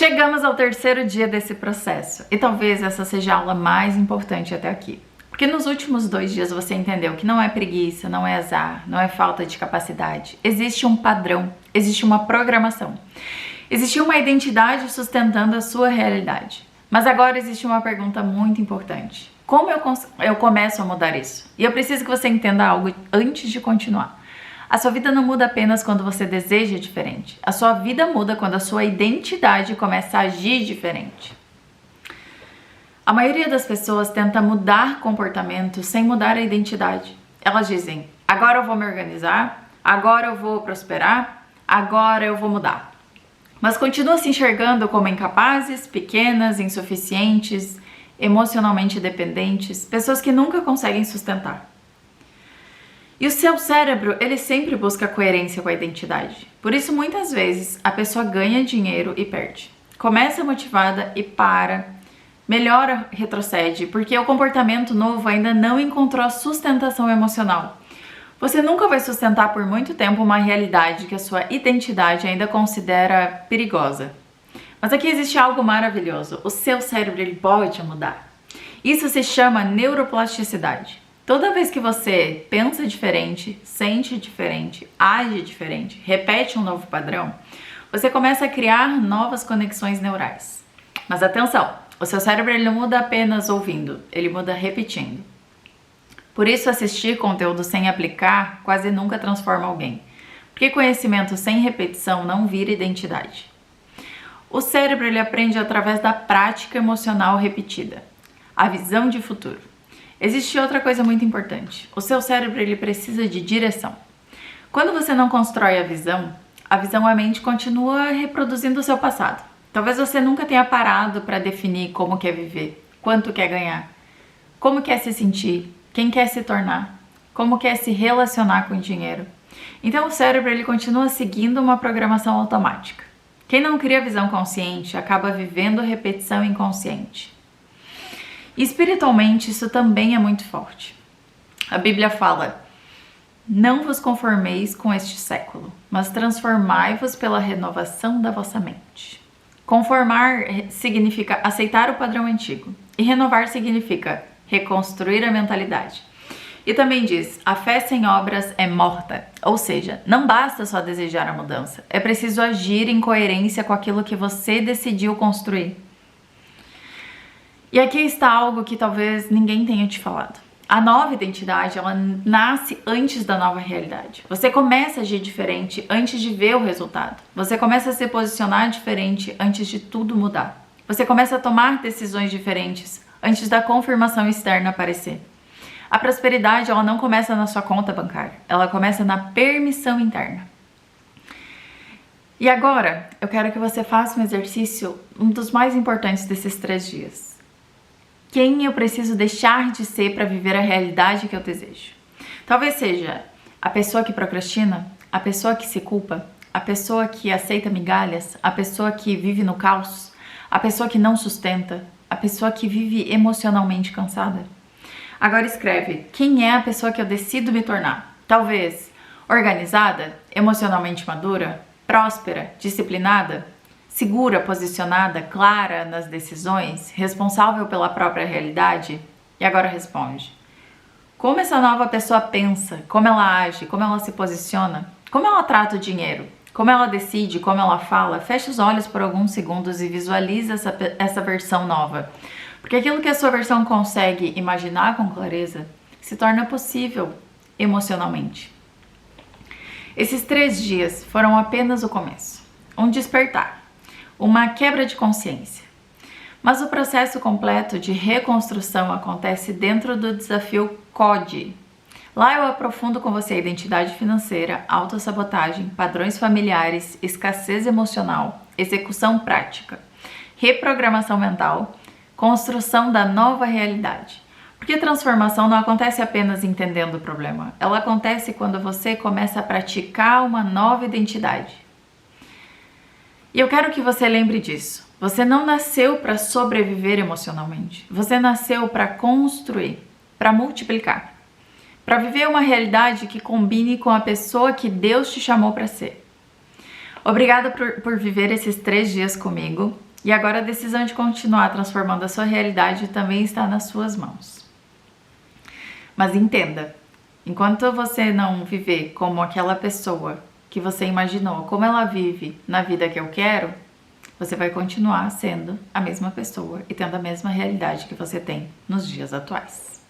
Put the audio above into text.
Chegamos ao terceiro dia desse processo e talvez essa seja a aula mais importante até aqui. Porque nos últimos 2 dias você entendeu que não é preguiça, não é azar, não é falta de capacidade. Existe um padrão, existe uma programação. Existe uma identidade sustentando a sua realidade. Mas agora existe uma pergunta muito importante. Como eu começo a mudar isso? E eu preciso que você entenda algo antes de continuar. A sua vida não muda apenas quando você deseja diferente. A sua vida muda quando a sua identidade começa a agir diferente. A maioria das pessoas tenta mudar comportamento sem mudar a identidade. Elas dizem, agora eu vou me organizar, agora eu vou prosperar, agora eu vou mudar. Mas continuam se enxergando como incapazes, pequenas, insuficientes, emocionalmente dependentes, pessoas que nunca conseguem sustentar. E o seu cérebro, ele sempre busca coerência com a identidade. Por isso, muitas vezes, a pessoa ganha dinheiro e perde. Começa motivada e para, melhora, retrocede, porque o comportamento novo ainda não encontrou a sustentação emocional. Você nunca vai sustentar por muito tempo uma realidade que a sua identidade ainda considera perigosa. Mas aqui existe algo maravilhoso. O seu cérebro, ele pode mudar. Isso se chama neuroplasticidade. Toda vez que você pensa diferente, sente diferente, age diferente, repete um novo padrão, você começa a criar novas conexões neurais. Mas atenção, o seu cérebro ele não muda apenas ouvindo, ele muda repetindo. Por isso assistir conteúdo sem aplicar quase nunca transforma alguém. Porque conhecimento sem repetição não vira identidade. O cérebro ele aprende através da prática emocional repetida, a visão de futuro. Existe outra coisa muito importante. O seu cérebro ele precisa de direção. Quando você não constrói a mente continua reproduzindo o seu passado. Talvez você nunca tenha parado para definir como quer viver, quanto quer ganhar, como quer se sentir, quem quer se tornar, como quer se relacionar com o dinheiro. Então o cérebro ele continua seguindo uma programação automática. Quem não cria visão consciente acaba vivendo repetição inconsciente. Espiritualmente, isso também é muito forte. A Bíblia fala, não vos conformeis com este século, mas transformai-vos pela renovação da vossa mente. Conformar significa aceitar o padrão antigo e renovar significa reconstruir a mentalidade. E também diz, a fé sem obras é morta, ou seja, não basta só desejar a mudança, é preciso agir em coerência com aquilo que você decidiu construir. E aqui está algo que talvez ninguém tenha te falado. A nova identidade, ela nasce antes da nova realidade. Você começa a agir diferente antes de ver o resultado. Você começa a se posicionar diferente antes de tudo mudar. Você começa a tomar decisões diferentes antes da confirmação externa aparecer. A prosperidade, ela não começa na sua conta bancária. Ela começa na permissão interna. E agora, eu quero que você faça um exercício, um dos mais importantes desses 3 dias. Quem eu preciso deixar de ser para viver a realidade que eu desejo? Talvez seja a pessoa que procrastina, a pessoa que se culpa, a pessoa que aceita migalhas, a pessoa que vive no caos, a pessoa que não sustenta, a pessoa que vive emocionalmente cansada. Agora escreve, quem é a pessoa que eu decido me tornar? Talvez organizada, emocionalmente madura, próspera, disciplinada, segura, posicionada, clara nas decisões, responsável pela própria realidade? E agora responde. Como essa nova pessoa pensa, como ela age, como ela se posiciona, como ela trata o dinheiro, como ela decide, como ela fala? Fecha os olhos por alguns segundos e visualiza essa versão nova. Porque aquilo que a sua versão consegue imaginar com clareza se torna possível emocionalmente. Esses 3 dias foram apenas o começo, um despertar. Uma quebra de consciência. Mas o processo completo de reconstrução acontece dentro do desafio CODE. Lá eu aprofundo com você a identidade financeira, autossabotagem, padrões familiares, escassez emocional, execução prática, reprogramação mental, construção da nova realidade. Porque transformação não acontece apenas entendendo o problema, ela acontece quando você começa a praticar uma nova identidade. E eu quero que você lembre disso. Você não nasceu para sobreviver emocionalmente. Você nasceu para construir, para multiplicar, para viver uma realidade que combine com a pessoa que Deus te chamou para ser. Obrigada por viver esses 3 dias comigo. E agora a decisão de continuar transformando a sua realidade também está nas suas mãos. Mas entenda, enquanto você não viver como aquela pessoa que você imaginou, como ela vive na vida que eu quero, você vai continuar sendo a mesma pessoa e tendo a mesma realidade que você tem nos dias atuais.